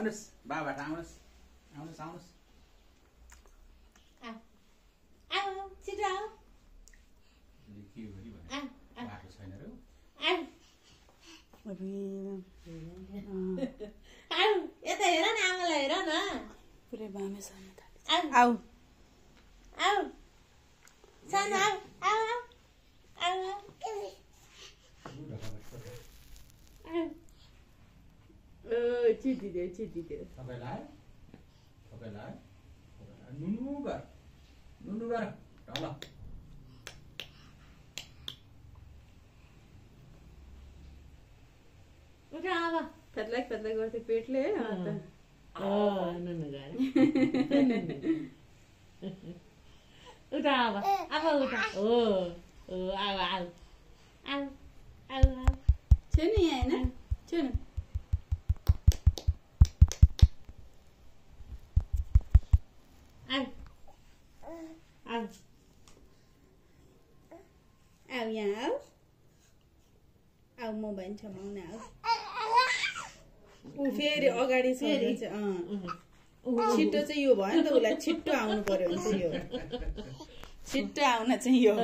आउनुस् बाबाबाट आउनुस् आउनुस् आउनुस् आऊ छिटो आऊ के गरी भने बाटो छैन र आऊ यता हेर न आमालाई हेर न पुरै बामे सामने आऊ आऊ आऊ सानो आऊ आऊ आऊ चिटिदियो तपाईँलाई नुनु गर ढल उठा अब फत्लाक गर्थ्यो पेटले है नुनु गएर उठा अब उठा ओ आऊ आऊ आऊ आऊ आऊ छ नि यहाँ हैन छ नि आऊ यहाँ आऊ मोबाइल छमाउन आऊ ऊ फेरि अगाडि सरिन्छ छिट्टो चाहिँ यो भयो नि त उसलाई छिट्टो आउनु पर्यो भने चाहिँ यो छिट्टो आउन चाहिँ यो